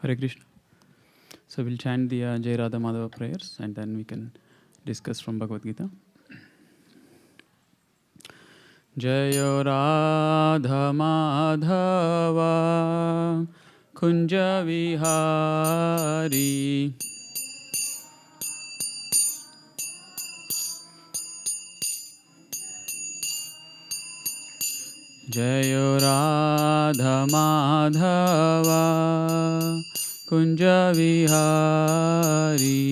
Hare Krishna. So we'll chant the Jai Radha Madhava prayers and then we can discuss from Bhagavad Gita. Jaya Radha Madhava Kunja Vihari Jaya Radha Madhava Kunja Vihari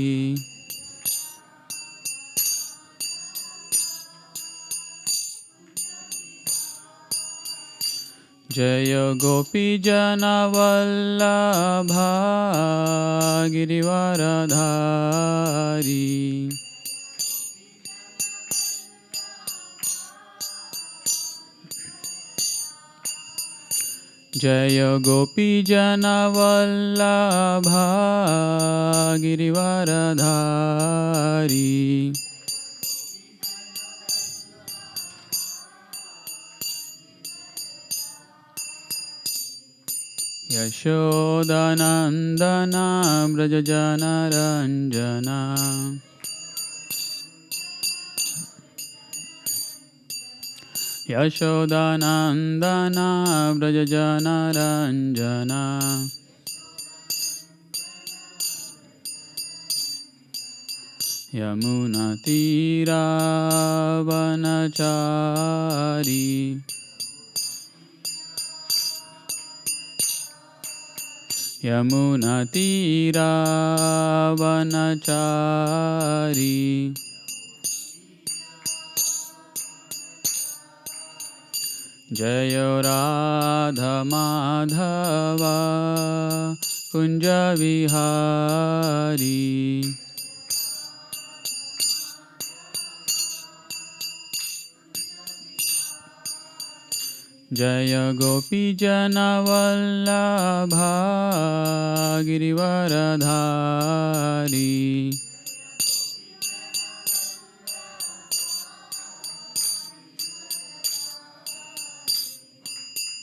Jaya Gopi Jana Vallabha Girivaradhari Jaya Gopi Jana Vallabha Girivaradhari Yashodanandana Brajajana Ranjana Yashodanandana Brajajana Ranjana Yamuna Tira Vanachari Yamuna Tira Vanachari Jaya Radha Madhava Kunja Vihari Jaya Gopi Jana Vallabha Girivaradhari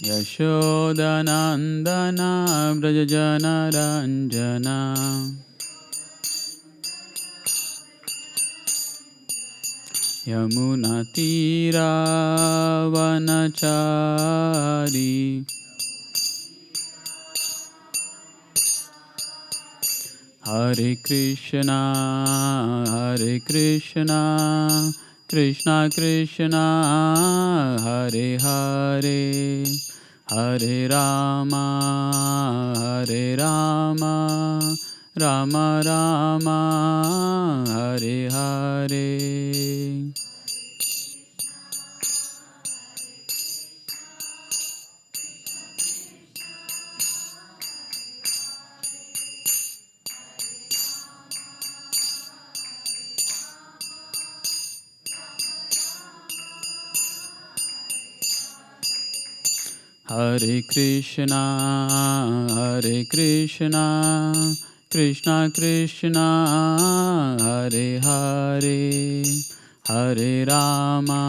Yashodanandana Brajajana Ranjana Yamuna Tira Vanachari Hare Krishna Krishna Krishna Hare Hare Hare Rama Rama Rama Hare Hare Hare Krishna Krishna Krishna Hare Hare Hare Rama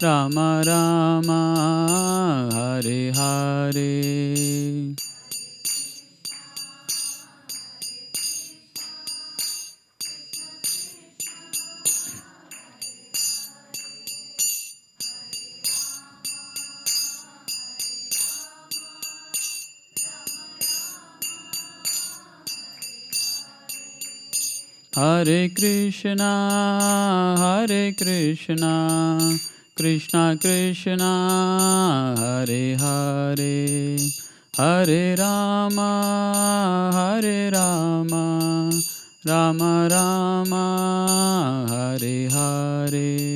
Rama Rama Hare Hare Hare Krishna Krishna Krishna Hare Hare Hare Rama Rama Rama Hare Hare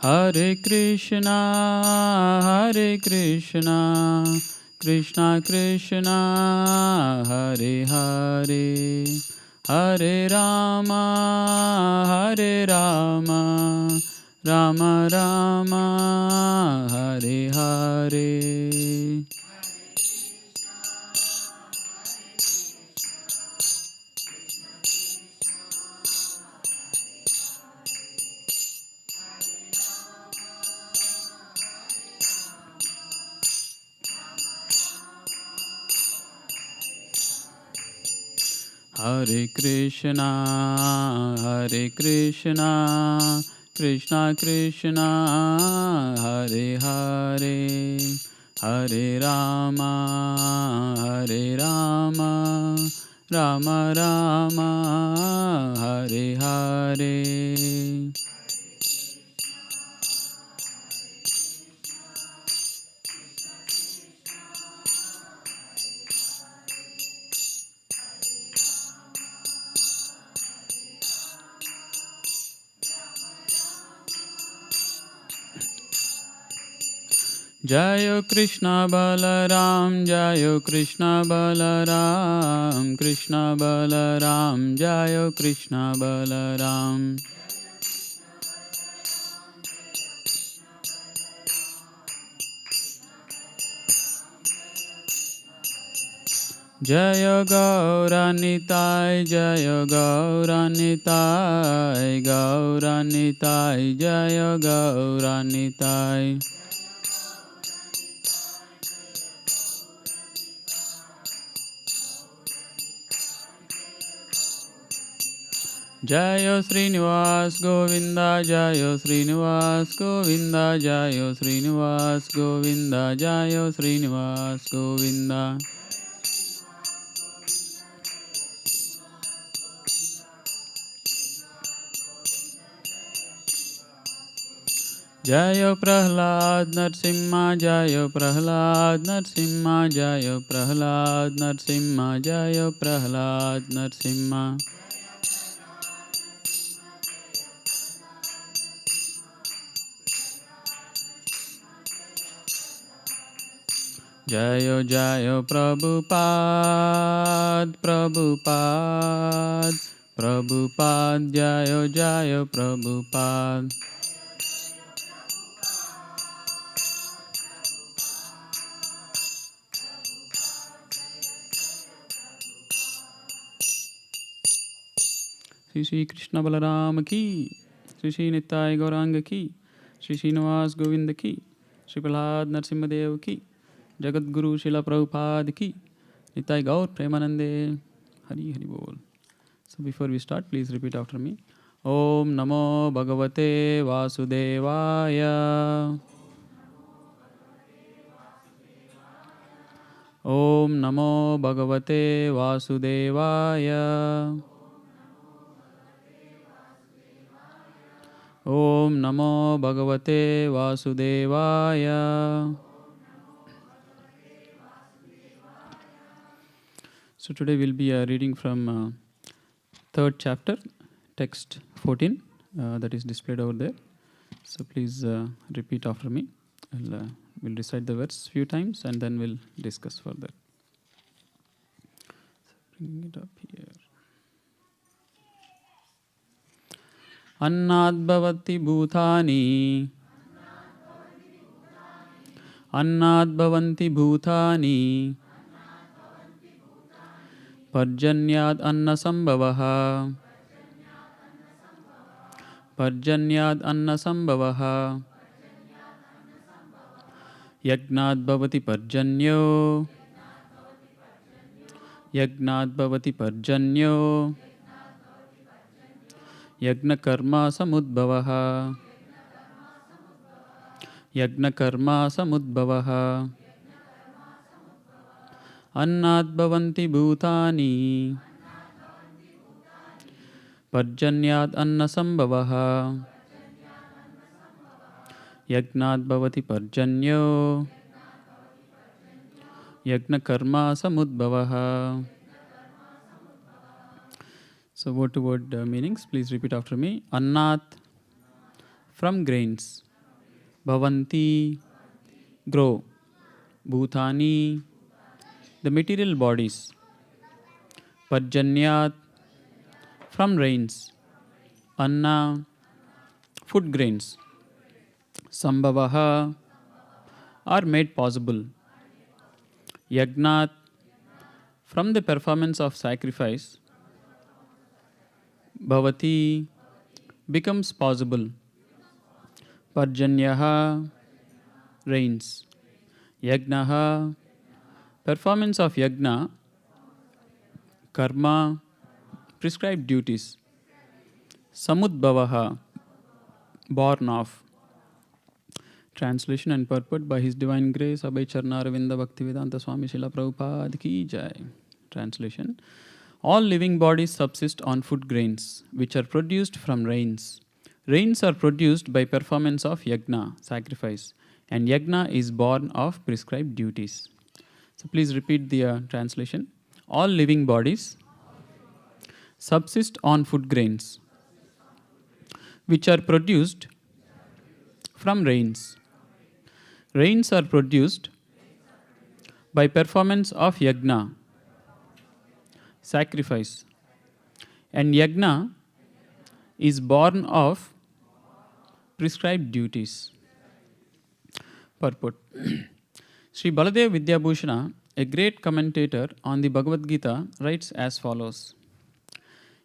Hare Krishna Krishna Krishna Hare Hare Hare Rama Rama Rama, Hare Hare. Hare Krishna, Krishna Krishna, Hare Hare, Hare Rama, Rama Rama, Hare Hare. Jayo Krishna Balaram, Jayo Krishna Balaram, Krishna Balaram, Jayo Krishna Balaram. Jaya Gauranitai, Jaya Gauranitai, Gauranitai, Jaya Gauranitai. Jayo Srinivas Govinda, Jayo Srinivas Govinda, Jayo Srinivas Govinda, Jayo Srinivas Govinda. Jayo Prahlad Narsimha, Jayo Prahlad Narsimha, Jayo Prahlad Narsimha, Jayo Prahlad Narsimha. Jayo Jayo Prabhupada, Prabhupada, Prabhupada, Jayo Jayo Prabhupada. Shri Shri Krishna Balaram ki, Shri Shri Nittai Gauranga ki, Shri Srinivas Govinda ki, Shri Prahlad Narsimhadev ki, Jagat Guru Srila Prabhupada ki, Nittai Gaur Premanande, Hari Hari Bol. So before we start, please repeat after me. Om Namo Bhagavate Vasudevaya. Om Namo Bhagavate Vasudevaya. Om Namo Bhagavate Vasudevaya. So today we'll be reading from third chapter, text 14, that is displayed over there. So please repeat after me. We'll recite the verse few times and then we'll discuss further. So bring it up here. Annad bhavati bhutani, Annad bhavanti bhutani, Parjanyad anna sambhavaha, Parjanyad anna sambhavaha, Yagnad bhavati parjanyo, Yagnad bhavati parjanyo, Yagna karma samudbhavaha, Yagna karma samudbhavaha, Annad bhavanti bhutani, Parjanyad anna sambhavaha, Yagnad bhavati parjanyo, Yagna karma samudbhavaha. So word to word meanings, please repeat after me. Annat, from grains. Bhavanti, grow. Bhutani, the material bodies. Parjanyat, from rains. Anna, food grains. Sambhavaha are made possible. Yagnat, from the performance of sacrifice, bhavati, becomes possible. Parjanyaha, rains. Yagnaha, performance of yagna, karma, prescribed duties. Samudbhavaha, born of. Translation and purport by His Divine Grace Abhay Charna Ravinda Bhaktivedanta Swami Srila Prabhupada Ki Jai. Translation. All living bodies subsist on food grains, which are produced from rains. Rains are produced by performance of yagna, sacrifice, and yagna is born of prescribed duties. So please repeat the translation. All living bodies subsist on food grains, which are produced from rains. Rains are produced by performance of yagna, sacrifice, and yagna is born of prescribed duties. Purport. Sri Baladev Vidyabhushana, a great commentator on the Bhagavad Gita, writes as follows.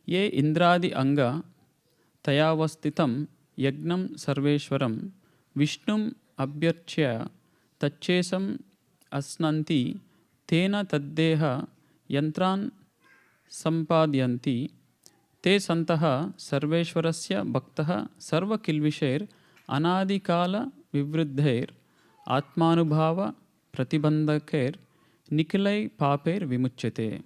Ye indradi anga tayavastitam yagnam sarveshwaram vishnum abhyarchya tachesam asnanti tena taddeha yantran sampadyanti te santaha sarveshwarasya bhaktaha sarva kilvisher anadikala vivruddhair atmanubhava pratibandhaker nikilai paper vimuchyate.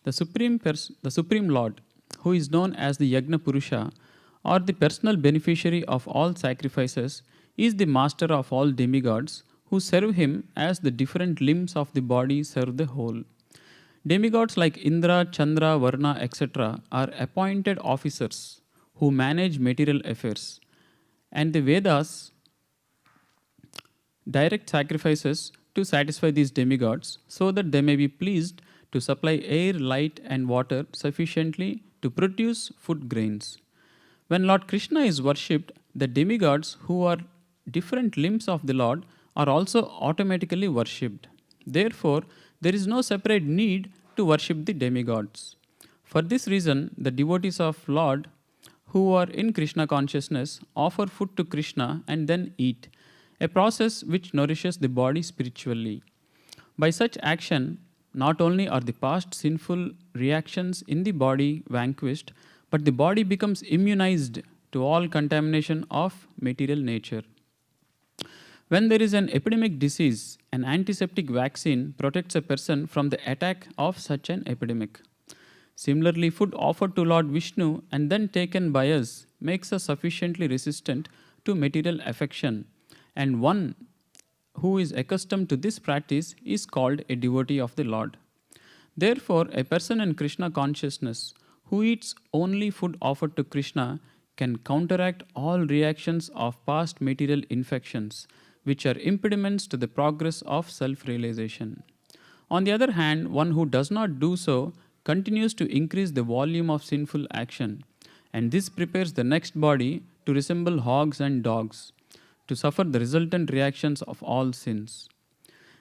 The Supreme Lord, who is known as the Yagna Purusha, or the personal beneficiary of all sacrifices, is the master of all demigods who serve him as the different limbs of the body serve the whole. Demigods like Indra, Chandra, Varna, etc. are appointed officers who manage material affairs, and the Vedas direct sacrifices to satisfy these demigods so that they may be pleased to supply air, light, and water sufficiently to produce food grains. When Lord Krishna is worshipped, the demigods who are different limbs of the Lord are also automatically worshipped. Therefore, there is no separate need to worship the demigods. For this reason, the devotees of Lord who are in Krishna consciousness offer food to Krishna and then eat, a process which nourishes the body spiritually. By such action, not only are the past sinful reactions in the body vanquished, but the body becomes immunized to all contamination of material nature. When there is an epidemic disease, an antiseptic vaccine protects a person from the attack of such an epidemic. Similarly, food offered to Lord Vishnu and then taken by us makes us sufficiently resistant to material affection, and one who is accustomed to this practice is called a devotee of the Lord. Therefore, a person in Krishna consciousness who eats only food offered to Krishna can counteract all reactions of past material infections, which are impediments to the progress of self-realization. On the other hand, one who does not do so continues to increase the volume of sinful action, and this prepares the next body to resemble hogs and dogs, to suffer the resultant reactions of all sins.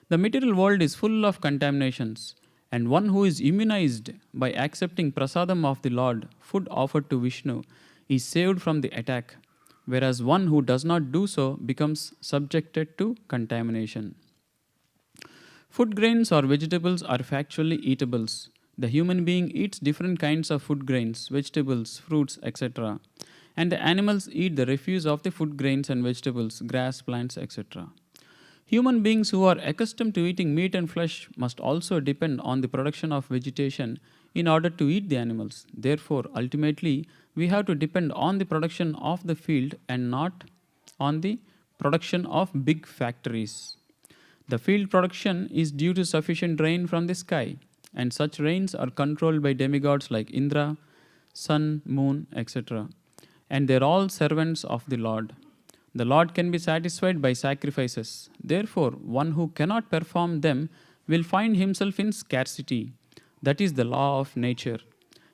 The material world is full of contaminations, and one who is immunized by accepting prasadam of the Lord, food offered to Vishnu, is saved from the attack, whereas one who does not do so becomes subjected to contamination. Food grains or vegetables are factually eatables. The human being eats different kinds of food grains, vegetables, fruits, etc. And the animals eat the refuse of the food grains and vegetables, grass, plants, etc. Human beings who are accustomed to eating meat and flesh must also depend on the production of vegetation in order to eat the animals. Therefore, ultimately, we have to depend on the production of the field and not on the production of big factories. The field production is due to sufficient rain from the sky, and such rains are controlled by demigods like Indra, sun, moon, etc. And they are all servants of the Lord. The Lord can be satisfied by sacrifices. Therefore, one who cannot perform them will find himself in scarcity. That is the law of nature.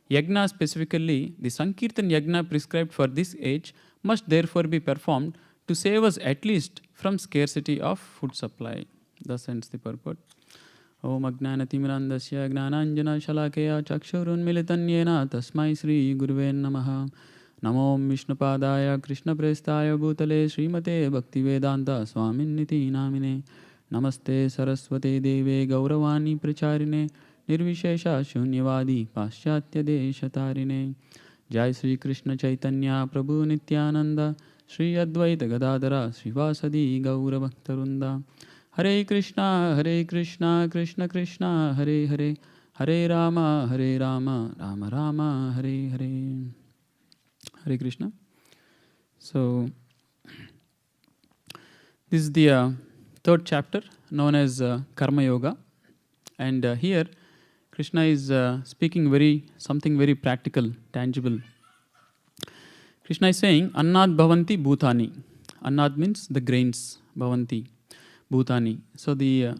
Yagna, specifically, the Sankirtan Yagna prescribed for this age, must therefore be performed to save us at least from scarcity of food supply. Thus ends the purport. Om Ajnanatimrandasya Gnananjana Shalakaya Chakshurunmilitan Yena Tasmai Sri Guruve Namaha. Namo Vishnupadaya Krishna Prestaya Bhutale Srimate Bhaktivedanta Swaminiti Namine. Namaste Saraswate Deve Gauravani Pracharine Nirvishesha Shunyavadi Paschatya Deshatarine. Jai Sri Krishna Chaitanya Prabhu Nityananda Sri Advaita Gadadara Srivasadi Gaura Bhaktarunda. Hare Krishna Krishna Krishna Hare Hare Hare Rama Rama Rama Hare Hare. Hare Krishna. So this is the third chapter known as Karma Yoga, and here Krishna is speaking something very practical, tangible. Krishna is saying, Annad Bhavanti Bhutani. Annad means the grains, Bhavanti, Bhutani. So the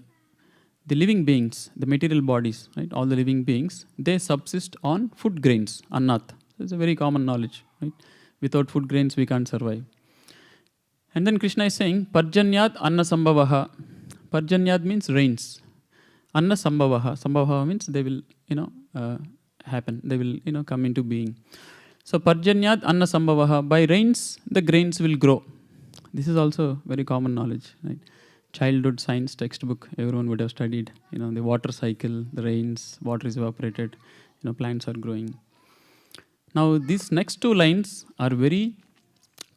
living beings, the material bodies, right? All the living beings, they subsist on food grains, Annat. So it's a very common knowledge, right? Without food grains, we can't survive. And then Krishna is saying, Parjanyat Anna Sambhavaha. Parjanyat means rains. Anna Sambhavaha. Sambhavaha means they will, happen. They will, come into being. So Parjanyat Anna Sambhavaha. By rains, the grains will grow. This is also very common knowledge, right? Childhood science textbook, everyone would have studied. The water cycle, the rains, water is evaporated, plants are growing. Now these next two lines are very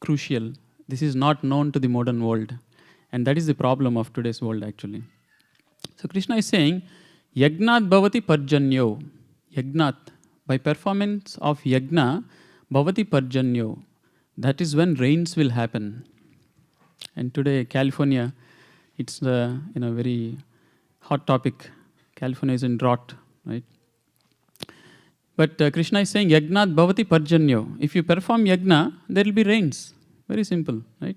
crucial. This is not known to the modern world. And that is the problem of today's world actually. So Krishna is saying, Yagnat bhavati parjanyo. Yagnat, by performance of yagna, bhavati parjanyo. That is when rains will happen. And today, California, it's a very hot topic. California is in drought, right? But Krishna is saying, Yagnat bhavati parjanyo. If you perform yagna, there will be rains. Very simple, right?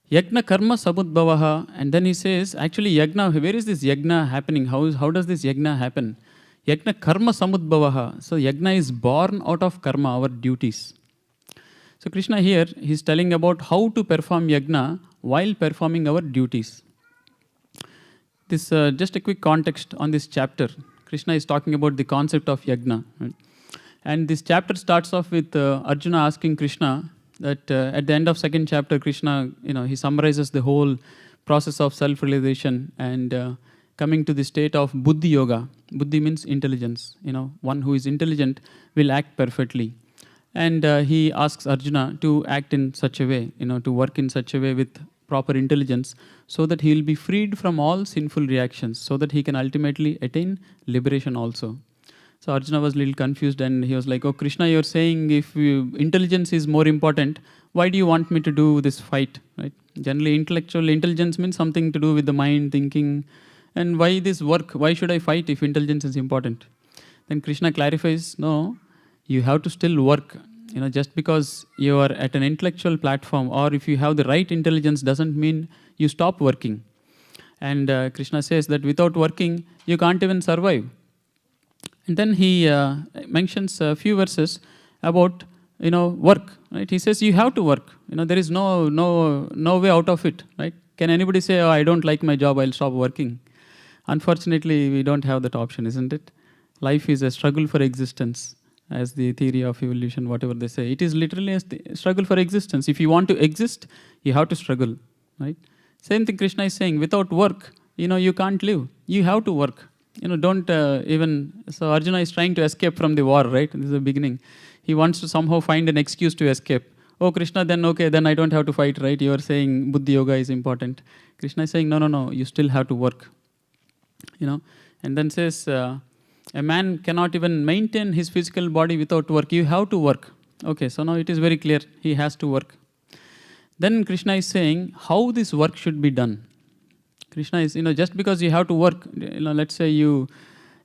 Yagna karma samudbhavaha. And then he says, actually yagna, where is this yagna happening? How does this yagna happen? Yagna karma samudbhavaha. So yagna is born out of karma, our duties. So Krishna here, he's telling about how to perform yagna while performing our duties. This just a quick context on this chapter. Krishna is talking about the concept of yagna. Right? And this chapter starts off with Arjuna asking Krishna that at the end of second chapter, Krishna, he summarizes the whole process of self-realization and coming to the state of buddhi yoga. Buddhi means intelligence. One who is intelligent will act perfectly. And he asks Arjuna to act in such a way, to work in such a way with proper intelligence so that he will be freed from all sinful reactions, so that he can ultimately attain liberation also. So Arjuna was a little confused and he was like, oh Krishna, you're saying if intelligence is more important, why do you want me to do this fight? Right? Generally, intellectual intelligence means something to do with the mind, thinking. And why this work? Why should I fight if intelligence is important? Then Krishna clarifies, no, you have to still work. Just because you are at an intellectual platform or if you have the right intelligence doesn't mean you stop working. And Krishna says that without working, you can't even survive. And then he mentions a few verses about, work. Right? He says you have to work. There is no way out of it. Right? Can anybody say, oh, I don't like my job, I'll stop working? Unfortunately, we don't have that option, isn't it? Life is a struggle for existence. As the theory of evolution, whatever they say, it is literally a struggle for existence. If you want to exist, you have to struggle, right? Same thing Krishna is saying, without work, you can't live. You have to work. Don't so Arjuna is trying to escape from the war, right? This is the beginning. He wants to somehow find an excuse to escape. Oh, Krishna, then okay, then I don't have to fight, right? You are saying buddhi yoga is important. Krishna is saying, no, you still have to work. And then says, a man cannot even maintain his physical body without work. You have to work. Okay, so now it is very clear. He has to work. Then Krishna is saying how this work should be done. Krishna is, just because you have to work, let's say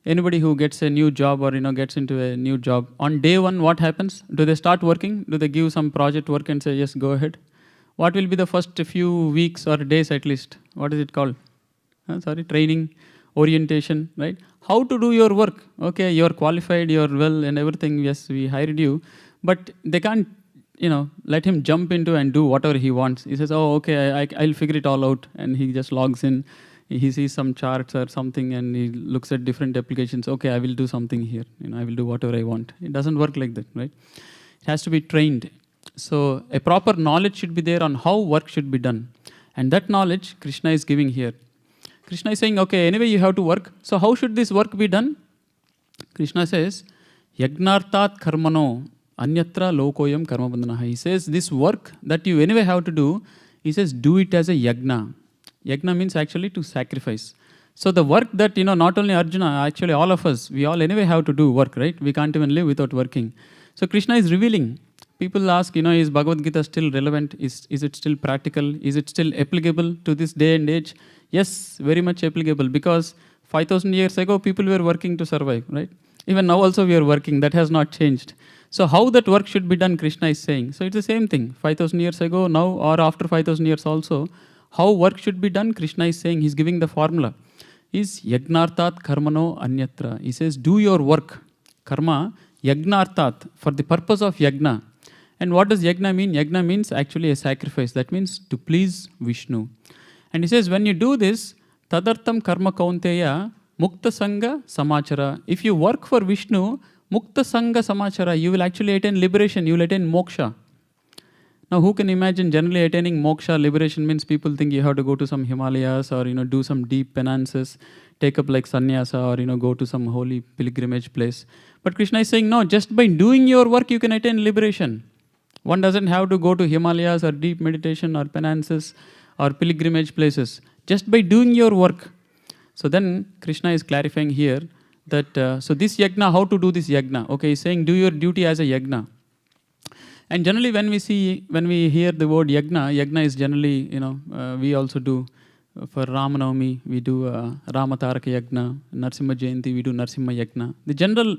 anybody who gets a new job or, gets into a new job, on day one, what happens? Do they start working? Do they give some project work and say, yes, go ahead? What will be the first few weeks or days at least? What is it called? Training, orientation, right? How to do your work. Okay, you're qualified, you're well and everything. Yes, we hired you. But they can't let him jump into and do whatever he wants. He says, oh, okay, I'll figure it all out. And he just logs in. He sees some charts or something and he looks at different applications. Okay, I will do something here. I will do whatever I want. It doesn't work like that, right? It has to be trained. So a proper knowledge should be there on how work should be done. And that knowledge Krishna is giving here. Krishna is saying, okay, anyway, you have to work. So how should this work be done? Krishna says, Yagnartat karmano anyatra lokoyam karmabandhanaha. He says, this work that you anyway have to do, he says, do it as a yagna. Yagna means actually to sacrifice. So the work that, not only Arjuna, actually all of us, we all anyway have to do work, right? We can't even live without working. So Krishna is revealing. People ask, is Bhagavad Gita still relevant? Is it still practical? Is it still applicable to this day and age? Yes, very much applicable, because 5,000 years ago, people were working to survive, right? Even now also we are working. That has not changed. So how that work should be done, Krishna is saying. So it's the same thing. 5,000 years ago, now, or after 5,000 years also, how work should be done, Krishna is saying. He's giving the formula. Is yagnartat karmano anyatra. He says, do your work. Karma, yagnartat, for the purpose of yagna. And what does yagna mean? Yagna means actually a sacrifice. That means to please Vishnu. And he says, when you do this, tadartam karma kaunteya mukta sangha samachara. If you work for Vishnu, mukta sangha samachara, you will actually attain liberation, you will attain moksha. Now, who can imagine generally attaining moksha, liberation means people think you have to go to some Himalayas or, do some deep penances, take up like sannyasa or, go to some holy pilgrimage place. But Krishna is saying, no, just by doing your work, you can attain liberation. One doesn't have to go to Himalayas or deep meditation or penances or pilgrimage places. Just by doing your work. So then Krishna is clarifying here that, so this yagna, how to do this yagna? Okay, he's saying do your duty as a yagna. And generally when we hear the word yagna, yagna is generally, we also do for Ramanavami, we do Ramataraka yagna, Narsimha Jayanti, we do Narsimha yagna. The general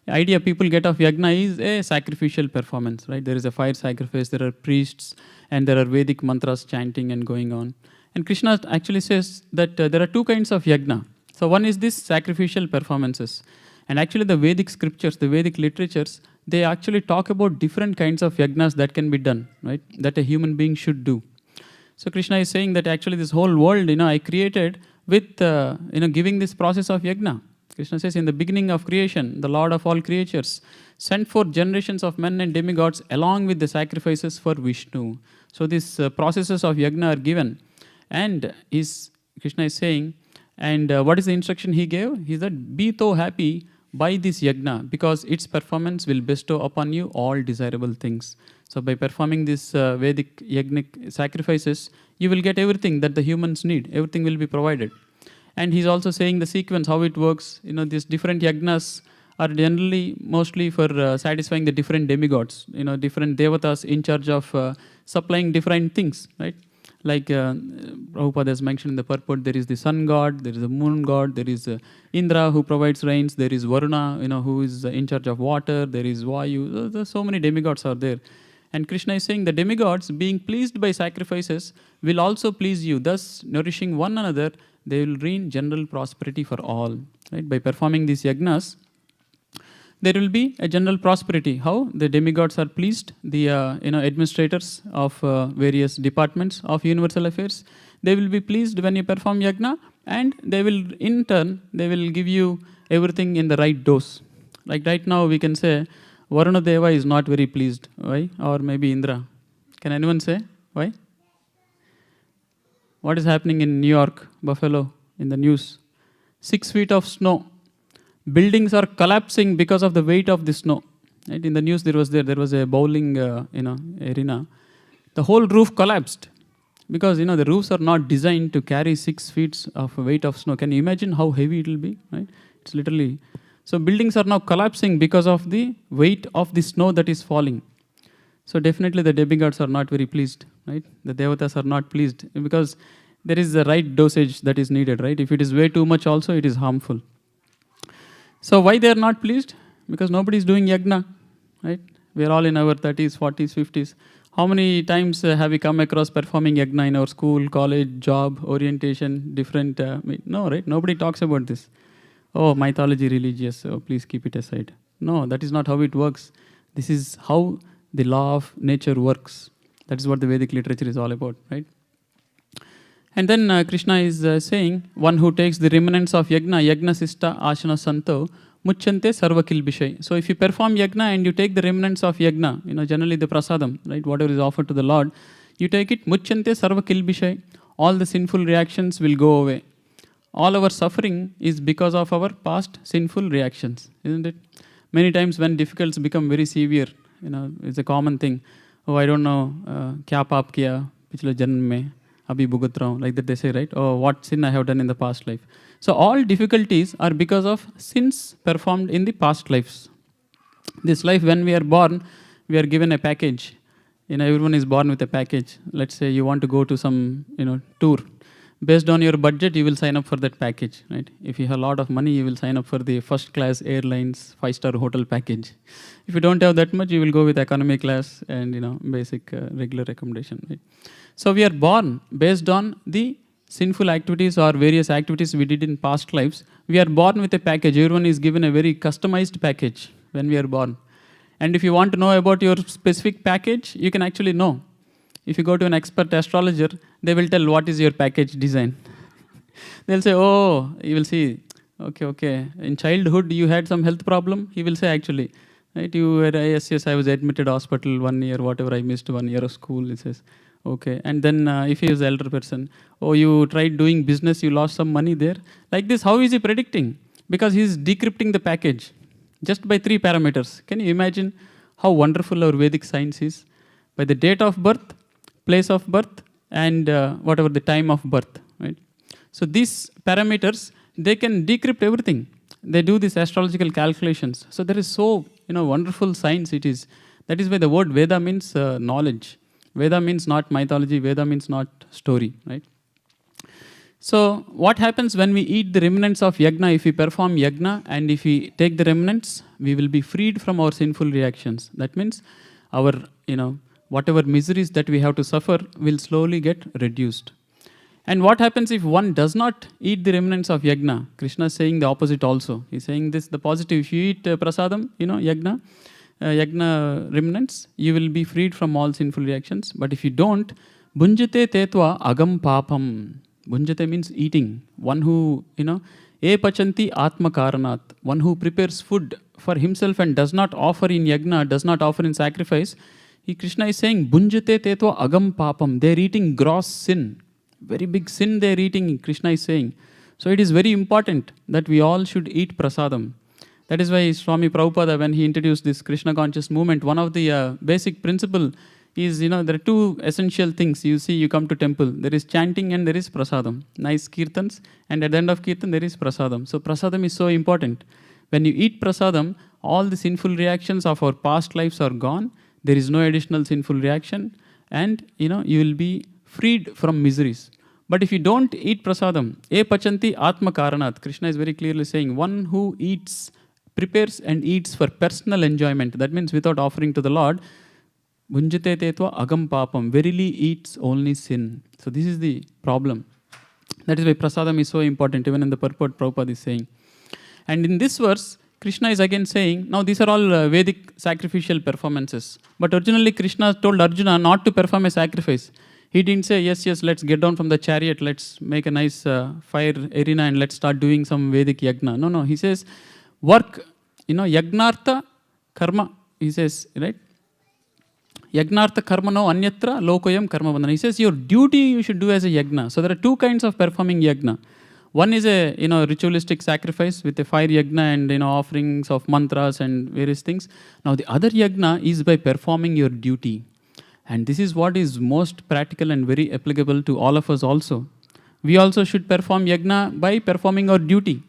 idea people get of yagna is a sacrificial performance, right? There is a fire sacrifice, there are priests, and there are Vedic mantras chanting and going on. And Krishna actually says that there are two kinds of yagna. So one is this sacrificial performances. And actually the Vedic scriptures, the Vedic literatures, they actually talk about different kinds of yagnas that can be done, right? That a human being should do. So Krishna is saying that actually this whole world, I created with, giving this process of yagna. Krishna says in the beginning of creation, the Lord of all creatures sent forth generations of men and demigods along with the sacrifices for Vishnu. So these processes of yagna are given. And Krishna is saying, and what is the instruction he gave? He said, be so happy by this yagna, because its performance will bestow upon you all desirable things. So by performing this Vedic yagnic sacrifices, you will get everything that the humans need. Everything will be provided. And he's also saying the sequence, how it works. These different yagnas are generally mostly for satisfying the different demigods. Different devatas in charge of supplying different things, right? Like Prabhupada has mentioned in the purport, there is the sun god, there is the moon god, there is Indra who provides rains, there is Varuna, who is in charge of water, there is Vayu. There's so many demigods are there. And Krishna is saying the demigods, being pleased by sacrifices, will also please you. Thus, nourishing one another, they will reign general prosperity for all. Right? By performing these yagnas, there will be a general prosperity. How? The demigods are pleased, the administrators of various departments of universal affairs, they will be pleased when you perform yagna, and they will, in turn, they will give you everything in the right dose. Like right now, we can say, Varuna Deva is not very pleased. Why? Or maybe Indra. Can anyone say? Why? What is happening in New York, Buffalo, in the news? 6 feet of snow. Buildings are collapsing because of the weight of the snow. Right? In the news, there was a bowling arena. The whole roof collapsed because the roofs are not designed to carry 6 feet of weight of snow. Can you imagine how heavy it will be? Right? It's literally. So buildings are now collapsing because of the weight of the snow that is falling. So definitely the demigods are not very pleased. Right? The devatas are not pleased because there is the right dosage that is needed. Right? If it is way too much, also it is harmful. So why they are not pleased? Because nobody is doing yagna, right? We are all in our 30s, 40s, 50s. How many times have we come across performing yagna in our school, college, job, orientation, different? No, right? Nobody talks about this. Oh, mythology, religious, so please keep it aside. No, that is not how it works. This is how the law of nature works. That is what the Vedic literature is all about, right? And then Krishna is saying, one who takes the remnants of yagna, yagna sista ashana santo, muchante sarva kilbishai. So if you perform yagna and you take the remnants of yagna, generally the prasadam, right, whatever is offered to the Lord, you take it, muchante sarva kilbishai, all the sinful reactions will go away. All our suffering is because of our past sinful reactions, isn't it? Many times when difficulties become very severe, it's a common thing. Oh, I don't know, kya paap kiya pichle janm mein, abhi bhugat raha hu, like that they say, right? Oh, what sin I have done in the past life. So all difficulties are because of sins performed in the past lives. This life, when we are born, we are given a package. Everyone is born with a package. Let's say you want to go to some, tour. Based on your budget, you will sign up for that package, right? If you have a lot of money, you will sign up for the first class airlines, 5-star hotel package. If you don't have that much, you will go with economy class and, basic regular accommodation, right? So we are born based on the sinful activities or various activities we did in past lives. We are born with a package. Everyone is given a very customized package when we are born. And if you want to know about your specific package, you can actually know. If you go to an expert astrologer, they will tell what is your package design. They'll say, oh, you will see, okay. In childhood, you had some health problem. He will say, actually, right? You were, yes, I was admitted hospital 1 year, whatever, I missed 1 year of school. He says, okay. And then if he is elder person, oh, you tried doing business, you lost some money there. Like this, how is he predicting? Because he is decrypting the package just by 3 parameters. Can you imagine how wonderful our Vedic science is? By the date of birth, place of birth, and whatever the time of birth, right? So these parameters, they can decrypt everything. They do these astrological calculations. So there is so wonderful science it is. That is why the word Veda means knowledge. Veda means not mythology. Veda means not story, right? So what happens when we eat the remnants of yagna? If we perform yagna and if we take the remnants, we will be freed from our sinful reactions. That means our whatever miseries that we have to suffer will slowly get reduced. And what happens if one does not eat the remnants of yagna? Krishna is saying the opposite also. He's saying this, the positive. If you eat prasadam, yagna remnants, you will be freed from all sinful reactions. But if you don't, bunjate tetva agam papam. Bunjate means eating. One who, e pachanti atma karanat. One who prepares food for himself and does not offer in yagna, does not offer in sacrifice. Krishna is saying, bunjate tetva agam papam. They are eating gross sin. Very big sin they are eating, Krishna is saying. So it is very important that we all should eat prasadam. That is why Swami Prabhupada, when he introduced this Krishna conscious movement, one of the basic principle is, there are 2 essential things. You see, you come to temple, there is chanting and there is prasadam. Nice kirtans, and at the end of kirtan, there is prasadam. So prasadam is so important. When you eat prasadam, all the sinful reactions of our past lives are gone. There is no additional sinful reaction, and you will be freed from miseries. But if you don't eat prasadam, e pachanti atma karanat, Krishna is very clearly saying, one who prepares and eats for personal enjoyment, that means without offering to the Lord, bunjate tetva agam papam, verily eats only sin. So this is the problem. That is why prasadam is so important, even in the purport Prabhupada is saying. And in this verse, Krishna is again saying, now these are all Vedic sacrificial performances. But originally Krishna told Arjuna not to perform a sacrifice. He didn't say, yes, let's get down from the chariot, let's make a nice fire arena and let's start doing some Vedic yagna. No, he says, work, yagnartha karma, he says, right? Yagnartha karma no anyatra lokoyam karma bandhana. He says, your duty you should do as a yagna. So there are 2 kinds of performing yagna. One is a ritualistic sacrifice with a fire yagna and offerings of mantras and various things. Now the other yagna is by performing your duty. And this is what is most practical and very applicable to all of us also. We also should perform yagna by performing our duty.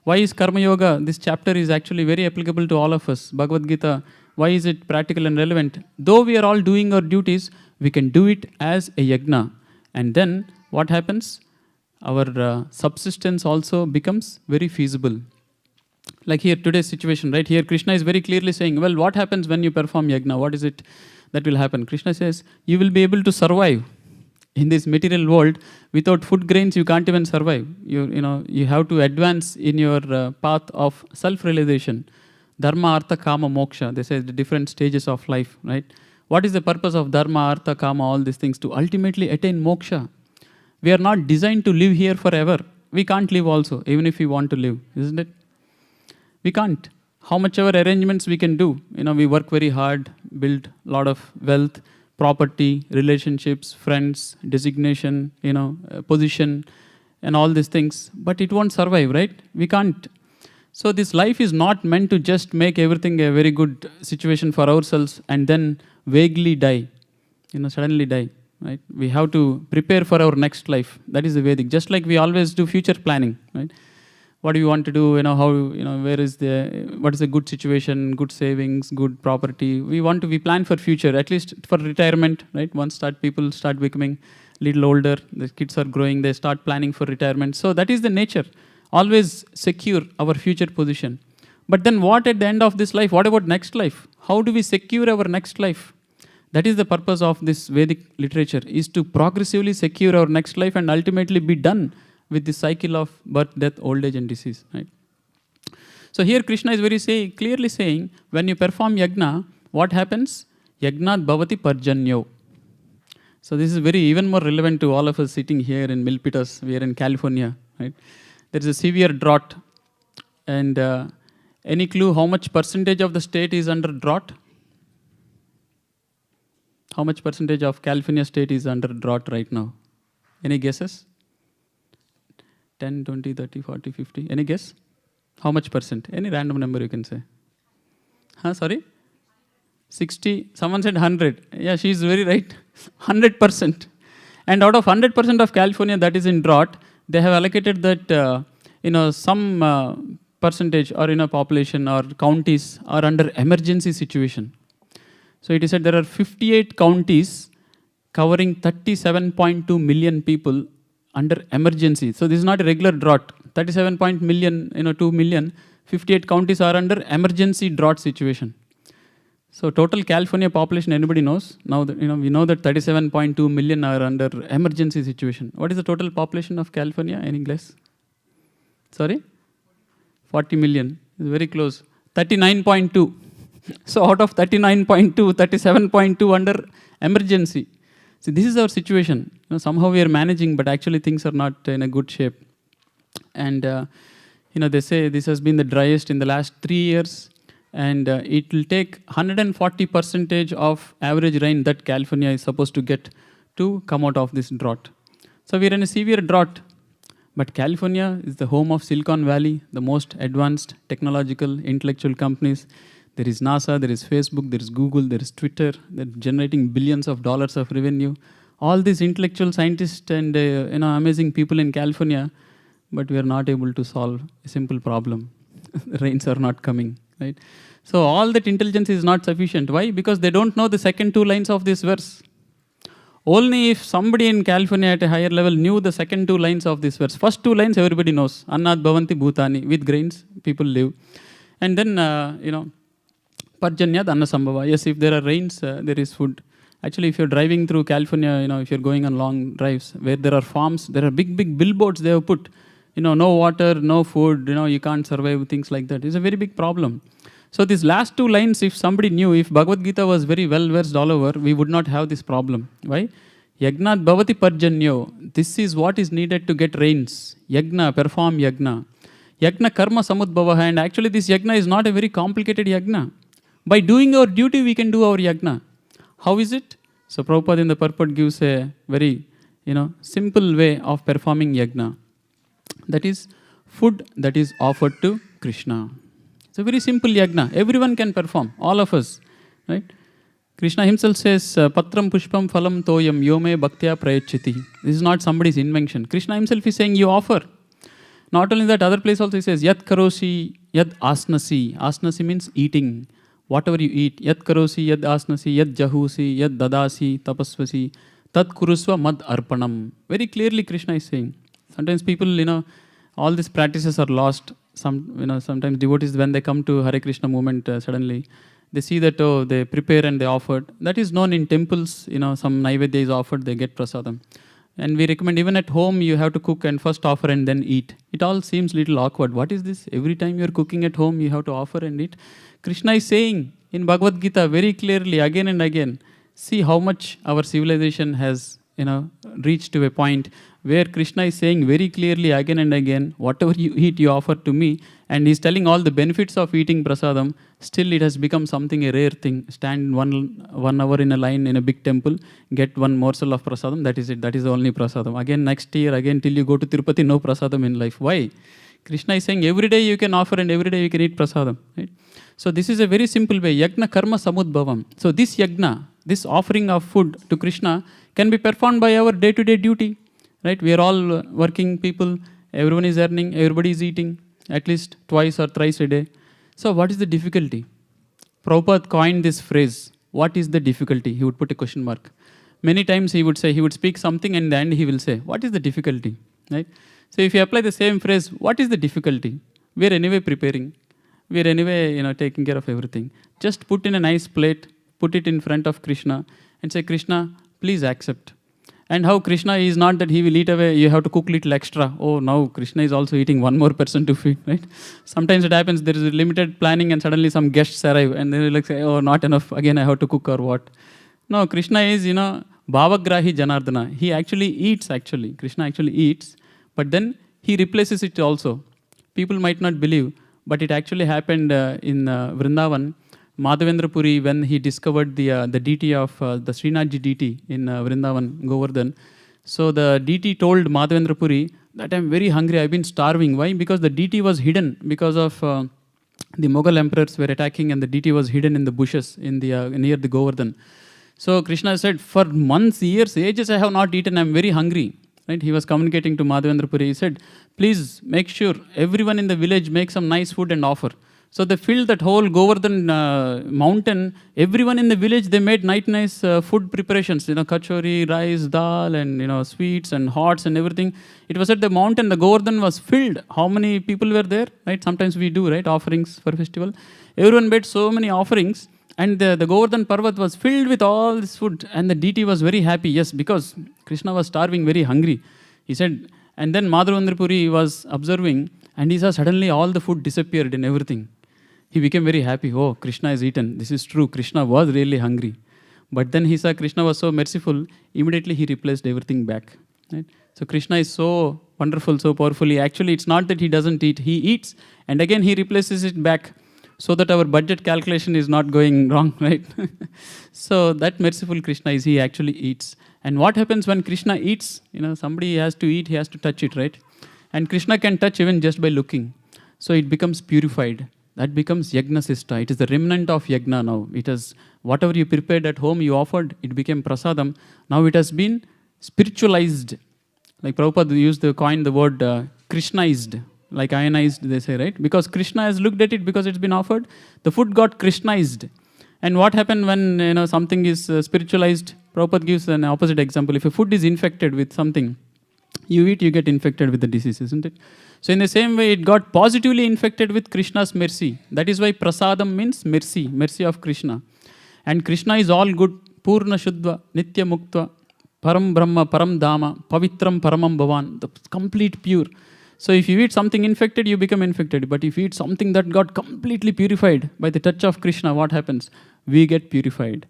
Why is Karma Yoga? This chapter is actually very applicable to all of us. Bhagavad Gita, why is it practical and relevant? Though we are all doing our duties, we can do it as a yagna. And then what happens? Our subsistence also becomes very feasible. Like here, today's situation, right? Here, Krishna is very clearly saying, well, what happens when you perform yagna? What is it that will happen? Krishna says, you will be able to survive in this material world. Without food grains, you can't even survive. You have to advance in your path of self-realization. Dharma, Artha, Kama, Moksha. They say the different stages of life, right? What is the purpose of Dharma, Artha, Kama, all these things? To ultimately attain moksha. We are not designed to live here forever. We can't live also, even if we want to live, isn't it? We can't. How much ever arrangements we can do. We work very hard, build a lot of wealth, property, relationships, friends, designation, position, and all these things. But it won't survive, right? We can't. So this life is not meant to just make everything a very good situation for ourselves and then vaguely die, suddenly die, right? We have to prepare for our next life. That is the Vedic. Just like we always do future planning, right? What do you want to do? How? What is the good situation? Good savings, good property. We plan for future, at least for retirement, right? Once people start becoming a little older, the kids are growing, they start planning for retirement. So that is the nature. Always secure our future position. But then what at the end of this life? What about next life? How do we secure our next life? That is the purpose of this Vedic literature, is to progressively secure our next life and ultimately be done with the cycle of birth, death, old age and disease. Right? So here Krishna is very clearly saying, when you perform yajna, what happens? Yajnat bhavati parjanyo. So this is even more relevant to all of us sitting here in Milpitas. We are in California. Right? There is a severe drought. And any clue how much percentage of the state is under drought? How much percentage of California state is under drought right now? Any guesses? 10, 20, 30, 40, 50. Any guess? How much percent? Any random number you can say. Sorry? 60. Someone said 100. Yeah, she is very right. 100%. And out of 100% of California that is in drought, they have allocated that, some percentage or, population or counties are under emergency situation. So it is said there are 58 counties covering 37.2 million people under emergency. So this is not a regular drought. 37 million, 2 million, 58 counties are under emergency drought situation. So total California population, anybody knows? Now that, we know that 37.2 million are under emergency situation. What is the total population of California? Any guess? Sorry? 40 million. It's very close. 39.2. So out of 39.2, 37.2 under emergency. See, this is our situation. Somehow we are managing, but actually things are not in a good shape. And, they say this has been the driest in the last 3 years. And it will take 140% of average rain that California is supposed to get to come out of this drought. So we are in a severe drought. But California is the home of Silicon Valley, the most advanced technological, intellectual companies. There is NASA, there is Facebook, there is Google, there is Twitter. They're generating billions of dollars of revenue. All these intellectual scientists and amazing people in California, but we are not able to solve a simple problem. The rains are not coming, right? So all that intelligence is not sufficient. Why? Because they don't know the second 2 lines of this verse. Only if somebody in California at a higher level knew the second 2 lines of this verse. First 2 lines everybody knows. Annat bhavanti bhutani. With grains, people live. And then, Parjanyad Anna Sambhava. Yes, if there are rains, there is food. Actually, if you're driving through California, if you're going on long drives, where there are farms, there are big, big billboards they have put. No water, no food, you can't survive, things like that. It's a very big problem. So these last 2 lines, if somebody knew, if Bhagavad Gita was very well versed all over, we would not have this problem. Why? Yagnat bhavati parjanyo. This is what is needed to get rains. Yagna, perform yagna. Yagna karma samudbhavaha. And actually this yagna is not a very complicated yagna. By doing our duty, we can do our yagna. How is it? So Prabhupada in the purport gives a very, simple way of performing yagna. That is food that is offered to Krishna. It's a very simple yagna. Everyone can perform, all of us, right? Krishna himself says, Patram pushpam phalam toyam yome bhaktya prayachiti. This is not somebody's invention. Krishna himself is saying you offer. Not only that, other place also he says, Yat karosi, yad asnasi. Asnasi means eating. Whatever you eat. Yat karosi, yad asnasi, yad jahusi, yad dadasi, tapasvasi, tat kurusva mad arpanam. Very clearly Krishna is saying. Sometimes people, all these practices are lost. Sometimes devotees, when they come to Hare Krishna movement, suddenly, they see that, they prepare and they offered. That is known in temples, some naivedya is offered, they get prasadam. And we recommend even at home you have to cook and first offer and then eat. It all seems little awkward. What is this? Every time you're cooking at home, you have to offer and eat. Krishna is saying in Bhagavad Gita very clearly again and again, see how much our civilization has reached to a point where Krishna is saying very clearly again and again, whatever you eat, you offer to me. And he's telling all the benefits of eating prasadam. Still, it has become something a rare thing. Stand one hour in a line in a big temple, get one morsel of prasadam. That is it. That is the only prasadam. Again, next year, again till you go to Tirupati, no prasadam in life. Why? Krishna is saying every day you can offer and every day you can eat prasadam. Right? So this is a very simple way. Yagna karma samudbhavam. So this yagna, this offering of food to Krishna, can be performed by our day-to-day duty. Right? We are all working people. Everyone is earning. Everybody is eating at least twice or thrice a day. So what is the difficulty? Prabhupada coined this phrase. What is the difficulty? He would put a question mark. Many times he would speak something and in the end he will say, what is the difficulty? Right? So if you apply the same phrase, what is the difficulty? We are anyway preparing. We are anyway taking care of everything. Just put in a nice plate, put it in front of Krishna and say, Krishna, please accept. And how Krishna is not that he will eat away, you have to cook little extra. Oh, now Krishna is also eating one more person to feed, right? Sometimes it happens, there is a limited planning and suddenly some guests arrive and they will like say, oh, not enough, again I have to cook or what. No, Krishna is, Bhavagrahi Janardana. He actually eats Krishna actually eats, but then he replaces it also. People might not believe, but it actually happened in Vrindavan. Madhavendra Puri, when he discovered the deity of the Srinathji deity in Vrindavan, Govardhan. So the deity told Madhavendra Puri that I'm very hungry, I've been starving. Why? Because the deity was hidden because of the Mughal emperors were attacking and the deity was hidden in the bushes in the near the Govardhan. So Krishna said, for months, years, ages I have not eaten, I'm very hungry. Right? He was communicating to Madhavendra Puri. He said, please make sure everyone in the village make some nice food and offer. So they filled that whole Govardhan mountain. Everyone in the village, they made nice food preparations. Kachori, rice, dal, and sweets and hots and everything. It was at the mountain. The Govardhan was filled. How many people were there? Right? Sometimes we do, right? Offerings for festival. Everyone made so many offerings. And the Govardhan Parvat was filled with all this food. And the deity was very happy. Yes, because Krishna was starving, very hungry. He said, and then Madhavendra Puri was observing. And he saw suddenly all the food disappeared and everything. He became very happy. Oh, Krishna is eaten. This is true. Krishna was really hungry. But then he saw Krishna was so merciful. Immediately he replaced everything back. Right? So Krishna is so wonderful, so powerfully. Actually, it's not that he doesn't eat. He eats. And again, he replaces it back. So that our budget calculation is not going wrong. Right? So that merciful Krishna is, he actually eats. And what happens when Krishna eats? Somebody has to eat. He has to touch it. Right? And Krishna can touch even just by looking. So it becomes purified. That becomes Yagna Sista. It is the remnant of Yagna now. It has, whatever you prepared at home, you offered, it became prasadam. Now it has been spiritualized. Like Prabhupada coined the word Krishnaized. Like ionized, they say, right? Because Krishna has looked at it because it's been offered. The food got Krishnaized. And what happened when something is spiritualized? Prabhupada gives an opposite example. If a food is infected with something, you eat, you get infected with the disease, isn't it? So in the same way, it got positively infected with Krishna's mercy. That is why prasadam means mercy, mercy of Krishna. And Krishna is all good, Purna Shuddha, Nitya Muktva, Param Brahma, Param Dhamma, Pavitram Paramam Bhavan, the complete pure. So if you eat something infected, you become infected. But if you eat something that got completely purified by the touch of Krishna, what happens? We get purified.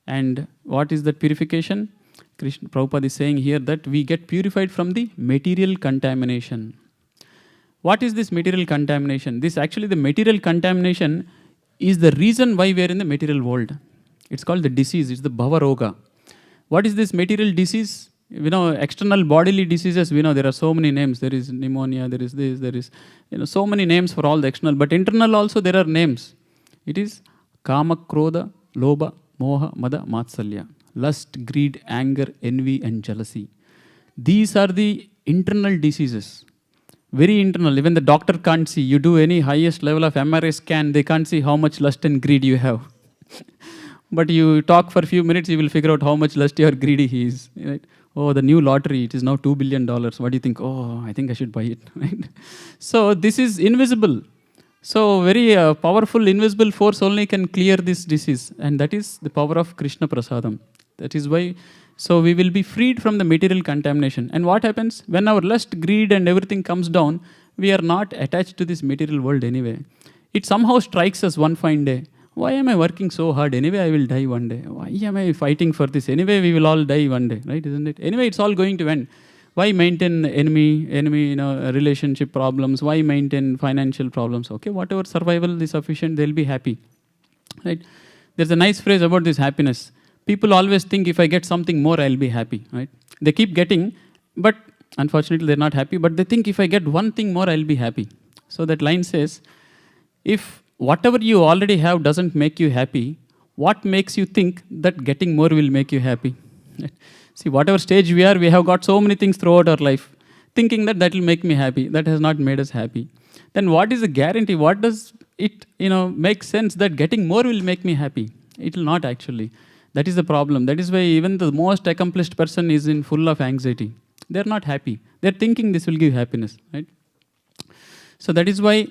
And what is that purification? Prabhupada is saying here that we get purified from the material contamination. What is this material contamination? The material contamination is the reason why we are in the material world. It's called the disease. It's the Bhava Roga. What is this material disease? External bodily diseases, there are so many names. There is pneumonia, there is this, there is, so many names for all the external. But internal also there are names. It is Kama, Krodha, Lobha, Moha, Mada, Matsalya. Lust, greed, anger, envy and jealousy. These are the internal diseases. Very internal. Even the doctor can't see. You do any highest level of MRI scan, they can't see how much lust and greed you have. But you talk for a few minutes, you will figure out how much lusty or greedy he is. Right? Oh, the new lottery, it is now $2 billion. What do you think? Oh, I think I should buy it. Right? So this is invisible. So very powerful, invisible force only can clear this disease. And that is the power of Krishna Prasadam. That is why So we will be freed from the material contamination. And what happens? When our lust, greed and everything comes down, we are not attached to this material world anyway. It somehow strikes us one fine day. Why am I working so hard? Anyway, I will die one day. Why am I fighting for this? Anyway, we will all die one day, right? Isn't it? Anyway, it's all going to end. Why maintain enemy, relationship problems? Why maintain financial problems? Okay, whatever survival is sufficient, they'll be happy, right? There's a nice phrase about this happiness. People always think if I get something more, I'll be happy, right? They keep getting, but unfortunately, they're not happy. But they think if I get one thing more, I'll be happy. So that line says, if whatever you already have doesn't make you happy, what makes you think that getting more will make you happy? See, whatever stage we are, we have got so many things throughout our life, thinking that that will make me happy. That has not made us happy. Then what is the guarantee? What does it make sense that getting more will make me happy? It will not actually. That is the problem. That is why even the most accomplished person is in full of anxiety. They're not happy. They're thinking this will give happiness, right? So that is why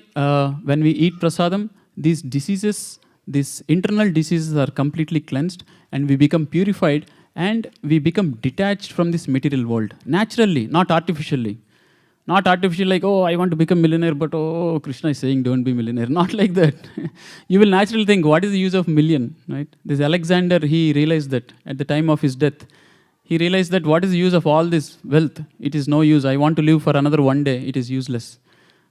when we eat prasadam, these diseases, these internal diseases are completely cleansed and we become purified and we become detached from this material world. Naturally, not artificially. Not artificially like, oh, I want to become millionaire, but oh, Krishna is saying don't be millionaire. Not like that. You will naturally think, what is the use of million, right? This Alexander, he realized that at the time of his death. He realized that what is the use of all this wealth? It is no use. I want to live for another one day. It is useless.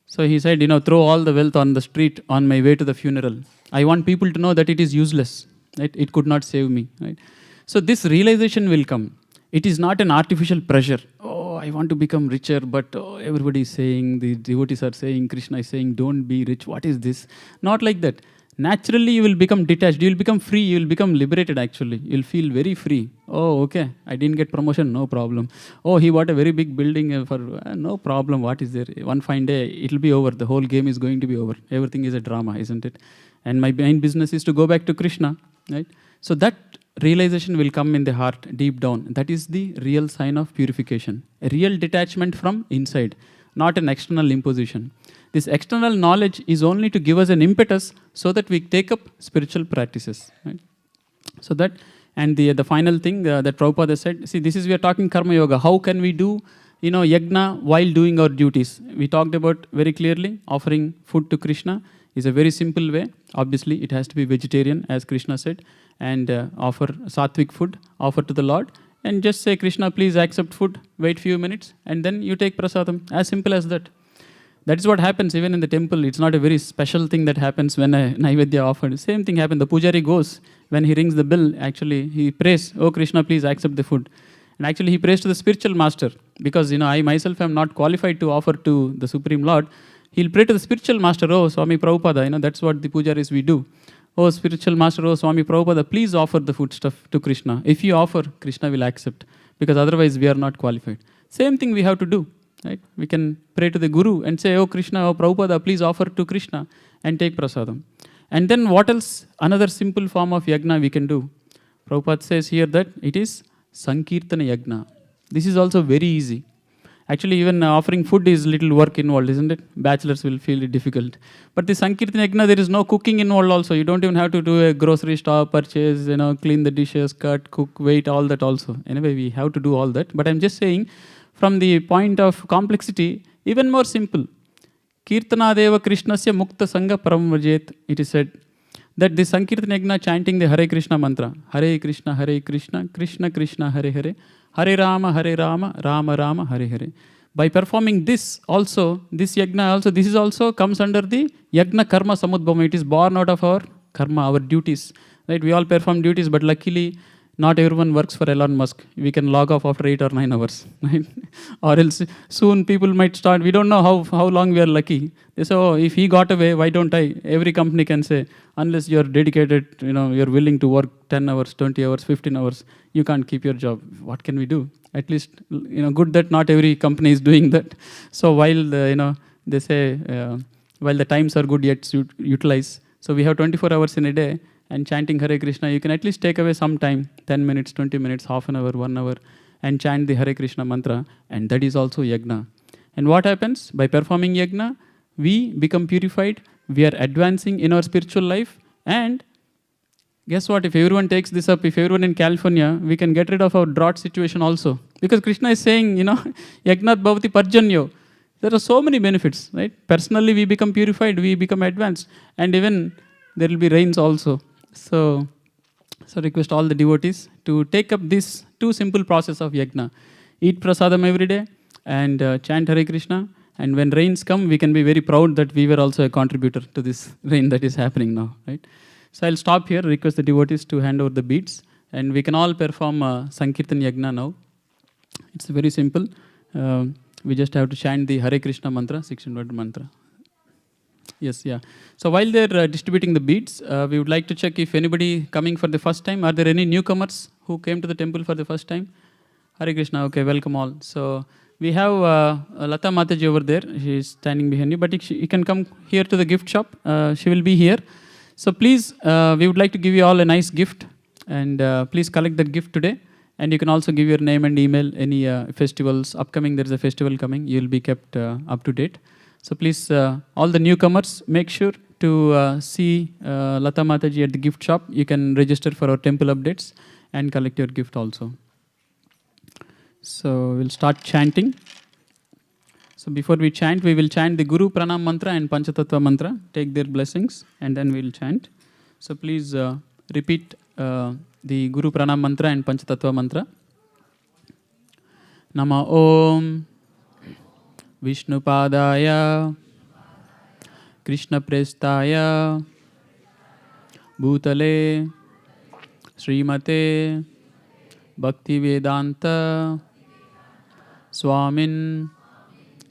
So he said, throw all the wealth on the street on my way to the funeral. I want people to know that it is useless. Right? It could not save me. Right? So this realization will come. It is not an artificial pressure. Oh, I want to become richer, but everybody is saying, the devotees are saying, Krishna is saying, don't be rich. What is this? Not like that. Naturally, you will become detached. You will become free. You will become liberated, actually. You will feel very free. Oh, okay. I didn't get promotion. No problem. Oh, he bought a very big building for... no problem. What is there? One fine day, it will be over. The whole game is going to be over. Everything is a drama, isn't it? And my main business is to go back to Krishna. Right? So that realization will come in the heart, deep down. That is the real sign of purification. A real detachment from inside, not an external imposition. This external knowledge is only to give us an impetus so that we take up spiritual practices. Right? So that, and the final thing that Prabhupada said, see, this is, we are talking karma yoga. How can we do, yajna while doing our duties? We talked about very clearly, offering food to Krishna is a very simple way. Obviously, it has to be vegetarian, as Krishna said, and offer sattvic food, offer to the Lord, and just say, Krishna, please accept food, wait few minutes, and then you take prasadam. As simple as that. That is what happens even in the temple. It's not a very special thing that happens when a Naivedya offered. Same thing happens. The pujari goes, when he rings the bell, actually, he prays, oh Krishna, please accept the food. And actually, he prays to the spiritual master, because, I myself am not qualified to offer to the Supreme Lord. He'll pray to the spiritual master, oh Swami Prabhupada, that's what the pujaris we do. Oh spiritual master, oh Swami Prabhupada, please offer the food stuff to Krishna. If you offer, Krishna will accept, because otherwise we are not qualified. Same thing we have to do. Right? We can pray to the Guru and say, oh Krishna, oh Prabhupada, please offer to Krishna and take prasadam. And then what else? Another simple form of yajna we can do. Prabhupada says here that it is Sankirtana yajna. This is also very easy. Actually, even offering food is little work involved, isn't it? Bachelors will feel it difficult. But the Sankirtana yajna, there is no cooking involved also. You don't even have to do a grocery store purchase, clean the dishes, cut, cook, wait, all that also. Anyway, we have to do all that. But I'm just saying, from the point of complexity, even more simple. Kirtanadeva Krishnasya Mukta Sangha Paramvajet, it is said that the Sankirtana yajna chanting the Hare Krishna mantra, Hare Krishna, Krishna Krishna, Hare Hare, Hare Rama, Rama Rama, Hare Hare. By performing this also, this yajna also, this is also comes under the yajna karma samudbhama. It is born out of our karma, our duties. Right? We all perform duties, but luckily, not everyone works for Elon Musk. We can log off after 8 or 9 hours. Right? Or else soon people might start, we don't know how long we are lucky. They say, oh, if he got away, why don't I? Every company can say, unless you're dedicated, you're willing to work 10 hours, 20 hours, 15 hours, you can't keep your job. What can we do? At least, good that not every company is doing that. So while, they say, while the times are good yet utilize, so we have 24 hours in a day, and chanting Hare Krishna, you can at least take away some time, 10 minutes, 20 minutes, half an hour, 1 hour, and chant the Hare Krishna mantra, and that is also yajna. And what happens? By performing yajna, we become purified, we are advancing in our spiritual life, and Guess what? If everyone takes this up, if everyone in California, we can get rid of our drought situation also. Because Krishna is saying, Yagnat Bhavati Parjanyo. There are so many benefits, right? Personally, we become purified, we become advanced, and even there will be rains also. So request all the devotees to take up this two simple process of yajna. Eat prasadam every day and chant Hare Krishna. And when rains come, we can be very proud that we were also a contributor to this rain that is happening now, right? So I'll stop here, request the devotees to hand over the beads, and we can all perform Sankirtan Yajna now. It's very simple. We just have to chant the Hare Krishna mantra, 16-word mantra. Yes, yeah. So while they're distributing the beads, we would like to check if anybody coming for the first time. Are there any newcomers who came to the temple for the first time? Hare Krishna, okay, welcome all. So we have Lata Mataji over there. She is standing behind you, but you can come here to the gift shop. She will be here. So please, we would like to give you all a nice gift, and please collect that gift today. And you can also give your name and email, any festivals upcoming. There is a festival coming. You will be kept up to date. So please, all the newcomers, make sure to see Lata Mataji at the gift shop. You can register for our temple updates and collect your gift also. So we'll start chanting. So before we chant, we will chant the Guru Pranam mantra and Panchatattva mantra. Take their blessings and then we'll chant. So please repeat the Guru Pranam mantra and Panchatattva mantra. Nama Om Vishnupadaya Krishna Prestaya Bhutale Srimate Bhaktivedanta Swamin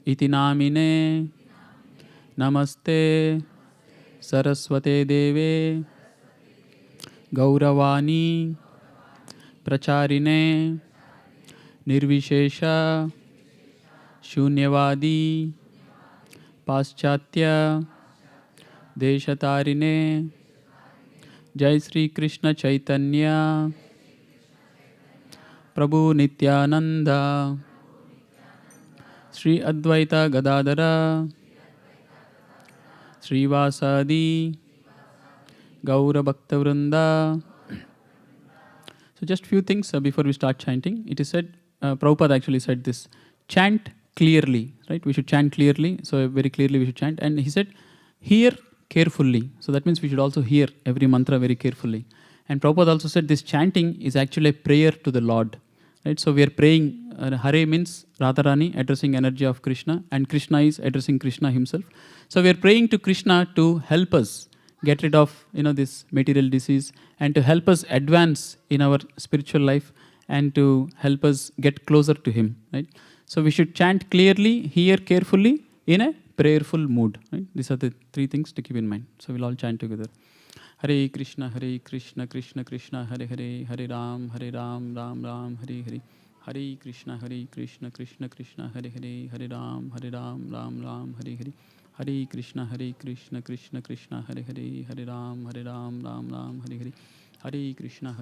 Iti namine Namaste Saraswate Deve Gauravani Pracharine Nirvishesha Shunyavadi Paschatya Deshatarine Jai Sri Krishna Chaitanya Prabhu Nityananda Sri Advaita Gadadara Sri Vasadi Gaura Bhakta Vrinda. So just few things before we start chanting. It is said, Prabhupada actually said this, chant clearly, right? We should chant clearly. So very clearly we should chant. And he said, hear carefully. So that means we should also hear every mantra very carefully. And Prabhupada also said this chanting is actually a prayer to the Lord. Right? So we are praying, Hare means Radharani, addressing energy of Krishna, and Krishna is addressing Krishna himself. So we are praying to Krishna to help us get rid of this material disease, and to help us advance in our spiritual life, and to help us get closer to him. Right? So we should chant clearly, hear carefully, in a prayerful mood. Right? These are the three things to keep in mind. So we'll all chant together. Hare Krishna, Krishna Krishna, Hare Hare, Hare Ram, Ram Ram, Hare Hare. Hare Krishna, Krishna Krishna, Hare Hare, Hare Ram, Ram Ram, Hare Hare. Hare Krishna, Krishna Krishna, Hare Hare, Hare Ram, Ram Ram, Hare Hare. Hare Krishna,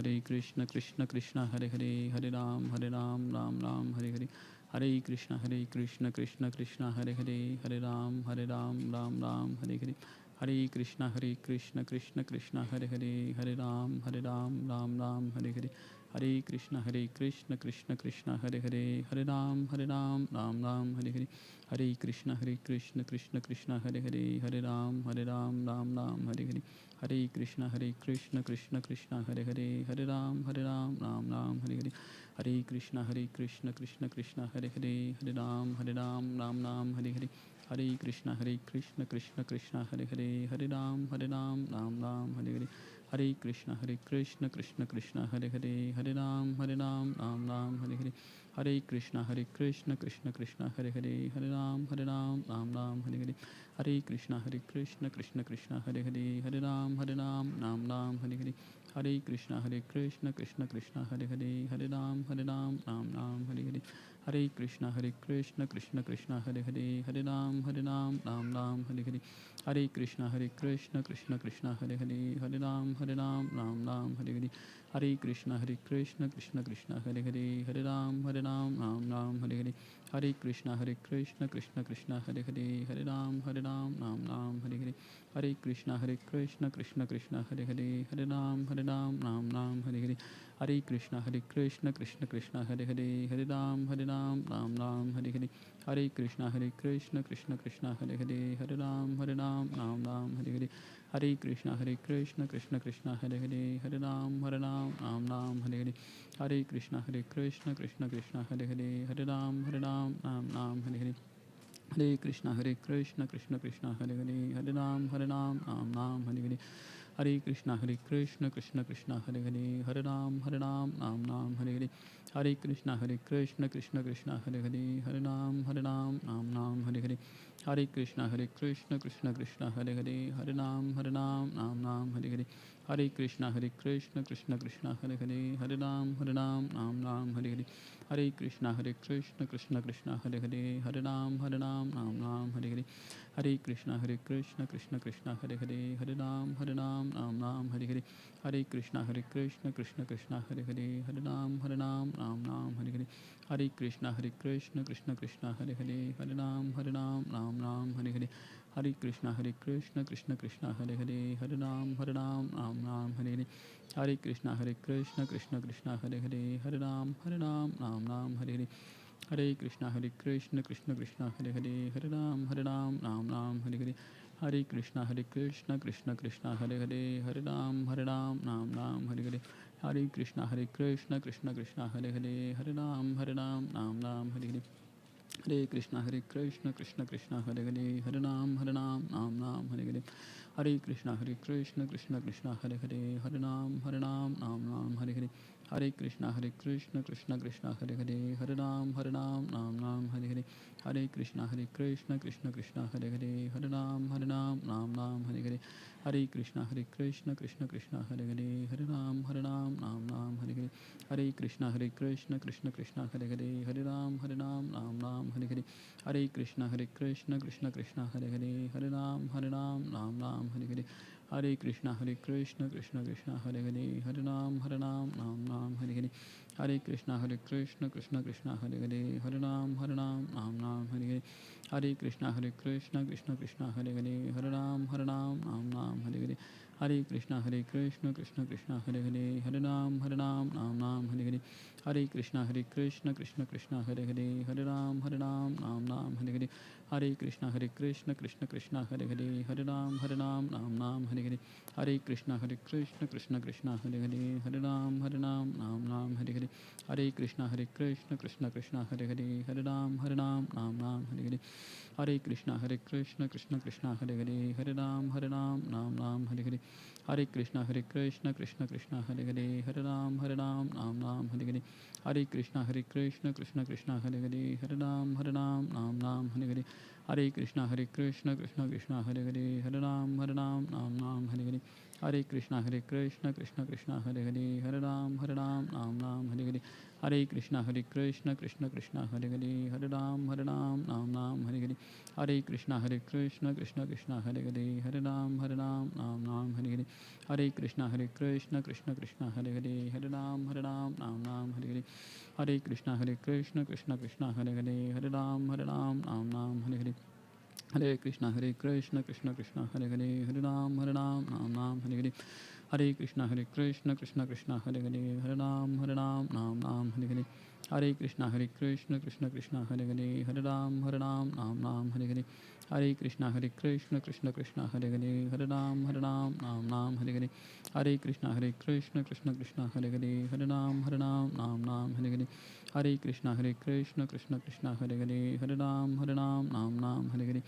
Krishna Krishna, Hare Hare, Hare Ram, Ram Ram, Hare Hare. Hare Krishna, Krishna Krishna, Hare Hare, Hare Ram, Ram Ram, Hare Hare. Hare Krishna, Krishna Krishna, Hare Hare, Hare Ram, Ram Ram, Hare Hare. Hare Krishna, Krishna Krishna, Hare Hare, Hare Ram, Ram Ram, Hare Hare. Hare Krishna, Krishna Krishna, Hare Hare, Hare Ram, Ram Ram, Hare Hare. Hare Krishna, Krishna Krishna, Hare Hare, Hare Ram, Ram Ram, Hare Hare. Hare Krishna, Krishna Krishna, Hare Hare, Hare Ram, Ram Ram, Hare Hare. Hare Krishna, Krishna Krishna, Hare Hare, Hare Ram, Ram Ram, Hare Hare. Hare Krishna, Krishna Krishna, Hare Hare, Hare Ram, Ram Ram, Hare Hare. Hare Krishna, Krishna Krishna, Hare Hare, Hare Ram, Ram Ram, Hare Hare. Hare Krishna, Krishna Krishna, Hare Hare, Hare Ram, Ram Ram, Hare Hare. Hare Krishna, Krishna Krishna, Hare Hare, Hare Ram, Ram Ram, Hare Hare. Hare Krishna, Krishna Krishna, Hare Hare, Hare Ram, Ram Ram, Hare Hare. Hare Krishna Krishna Krishna Hare Hare, Hare Ram Ram Ram Hare Hare. Hare Krishna Krishna Krishna Hare Hare, Hare Ram Ram Ram Hare Hare. Hare Krishna Krishna Krishna Hare Hare, Hare Ram Ram Ram Hare Hare. Hare Krishna Krishna Krishna Hare Hare, Hare Ram Ram Ram Hare Hare. Hare Krishna Krishna Krishna Hare Hare, Hare Ram Ram Ram Hare Hare. Hare Krishna Krishna Krishna Hare Hare, Hare Ram Ram Ram Hare Hare. Hare Krishna Krishna Krishna Hare Hare, Hare Ram Ram Ram Hare Hare. Hare Krishna Krishna Krishna Hare Hare, Hare Ram Ram Ram Hare Hare. Hare Krishna Krishna Krishna Hare Hare, Hare Ram Ram Ram Hare Hare. Hare Krishna Krishna Krishna Hare Hare, Hare Ram Ram Ram Hare Hare. Hare Krishna Krishna Krishna Hare Hare, Hare Ram Ram Ram Hare Hare. Hare Krishna Krishna Krishna Hare Hare, Hare Ram Ram Ram Hare Hare. Hare Krishna Krishna Krishna Hare Hare, Hare Ram Ram Ram Hare Hare. Hare Krishna Krishna Krishna Hare Hare, Hare Ram Ram Hare Hare. Hare Krishna Krishna Krishna Hare Hare, Hare Ram Ram Hare Hare. Hare Krishna Krishna Krishna Hare Hare, Hare Ram Ram Hare Hare. Hare Krishna Krishna Krishna Hare Hare, Hare Ram Ram Hare Hare. Hare Krishna Krishna Krishna Hare Hare, Hare Ram Ram Hare Hare. Hare Krishna Krishna Krishna Hare Hare, Hare Ram Ram Hare Hare. Hare Krishna Krishna Krishna Hare Hare, Hare Ram Ram Hare Hare. Hare Krishna Krishna Krishna Hare Hare, Hare Ram Ram Hare Hare. Hare Krishna Krishna Krishna Hare Hare, Hare Ram Ram Hare Hare. Hare Krishna Krishna Krishna Hare Hare, Hare Ram Ram Hare Hare. Hare Krishna Krishna Krishna Hare Hare, Hare Ram Ram Hare Hare. Hare Krishna Krishna Krishna Hare Hare, Hare Ram Ram Hare Hare. Hare Krishna Krishna Krishna Hare Hare, Hare Ram Ram Hare Hare. Hare Krishna Krishna Krishna Hare Hare, Hare Ram Ram Hare Hare. Hare Krishna Krishna Krishna Hare Hare, Hare Ram Ram Hare Hare. Hare Krishna Krishna Krishna Hare Hare, Hare Ram Ram Hare Hare. Hare Krishna Krishna Krishna Hare Hare, Hare Ram Ram Hare Hare. Hare Krishna Krishna Krishna Hare Hare, Hare Ram Ram Hare Hare. Hare Krishna Krishna Krishna Hare Hare, Hare Ram Ram Hare Hare. Hare Krishna Krishna Krishna Hare Hare, Hare Ram Ram Hare Hare. Hare Krishna Krishna Krishna Hare Hare, Hare Ram Ram Hare Hare. Hare Krishna Krishna Krishna Hare Hare, Hare Ram Ram Hare Hare. Hare Krishna Krishna Krishna Hare Hare, Hare Ram Ram Hare Hare. Hare Krishna Krishna Krishna Hare Hare, Hare Ram Ram Hare Hare. Hare Krishna Krishna Krishna Hare Hare, Hare Ram Ram Hare Hare. Hare Krishna Krishna Krishna Hare Hare, Hare Ram Ram Hare Hare. Hare Krishna Krishna Krishna Hare Hare, Hare Ram Ram Hare Hare. Hare Krishna Krishna Krishna Hare Hare, Hare Ram Ram Hare Hare. Hare Krishna Krishna Krishna Hare Hare, Hare Ram Ram Hare Hare. Hare Krishna Krishna Krishna Hare Hare, Hare Ram Ram Hare Hare. Hare Krishna Krishna Krishna Hare Hare, Hare Ram Ram Hare Hare. Hare Krishna Krishna Krishna Hare Hare, Hare Ram Ram Hare Hare. Hare Krishna Krishna Krishna Hare Hare, Hare Ram Ram Hare Hare. Hare Krishna Krishna Krishna Hare Hare, Hare Ram Ram Hare Hare. Hare Krishna Krishna Krishna Hare Hare, Hare Ram Ram Hare Hare. Hare Krishna Krishna Krishna Hare Hare, Hare Ram Ram Hare Hare. Hare Krishna Krishna Krishna Hare Hare, Hare Ram Ram Hare Hare. Hare Krishna Krishna Krishna Hare Hare, Hare Ram Ram Hare Hare. Hare Krishna Krishna Krishna Hare Hare, Hare Ram Ram Hare Hare.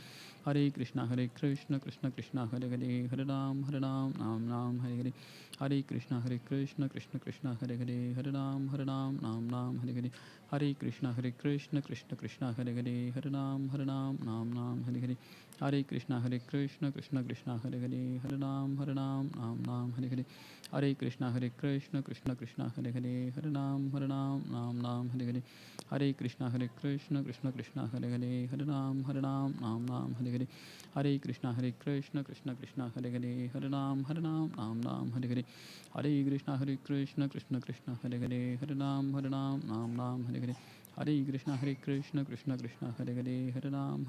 Hare Krishna Krishna Krishna Hare Hare, Hare Ram Ram Hare Hare. Hare Krishna Krishna Krishna Hare Hare, Hare Ram Ram Hare Hare. Hare Krishna Krishna Krishna Hare Hare, Hare Ram Ram Hare Hare. Hare Krishna Krishna Krishna Hare Hare Hare Ram Ram Ram Hare Hare Hare Krishna Krishna Krishna Hare Hare Hare Ram Ram Hare Hare Hare Krishna Krishna Krishna Hare Hare Hare Ram Ram Hare Hare Hare Krishna Krishna Krishna Hare Hare Hare Ram Ram Hare Hare Hare Krishna Krishna Krishna Hare Hare Hare Ram Ram Hare Hare Hare Krishna Krishna Krishna Hare Hare Hare Ram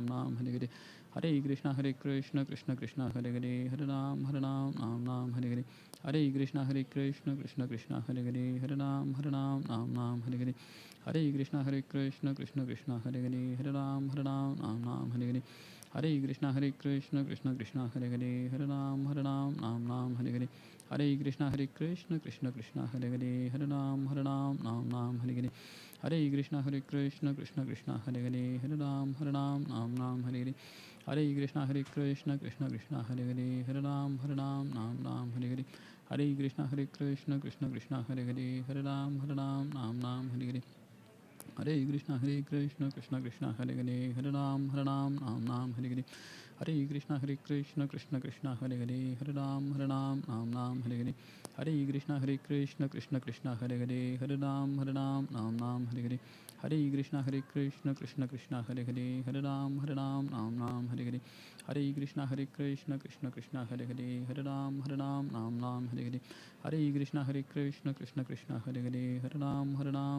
Ram Hare Hare Hare Krishna Krishna Krishna Hare Hare Hare Ram Ram Hare Hare Hare Krishna Krishna Krishna Hare Hare Hare Ram Ram Hare Hare Hare Krishna Krishna Krishna Hare Hare Hare Ram Ram Hare Hare Hare Krishna Krishna Krishna Hare Hare Hare Ram Ram Hare Hare Hare Krishna Krishna Krishna Hare Hare Hare Ram Ram Hare Hare Hare Krishna Krishna Krishna Hare Hare Hare Ram Ram Hare Hare Hare Krishna Krishna Krishna Hare Hare Hare Ram Ram Hare Hare Hare Krishna Krishna Krishna Hare Hare Hare Ram Ram Hare Hare Hare Krishna Krishna Krishna Hare Hare Hare Ram Ram Hare Hare Hare Krishna Krishna Krishna Hare Hare Hare Ram Ram Hare Hare Hare Krishna Krishna Krishna Hare Hare Hare Ram Ram Hare Hare Hare Krishna Krishna Krishna Hare Hare Hare Ram Ram Hare Hare Hare Krishna Krishna Krishna Hare Hare Hare Ram Ram Hare Hare Hare Krishna Krishna Krishna Hare Hare Hare Ram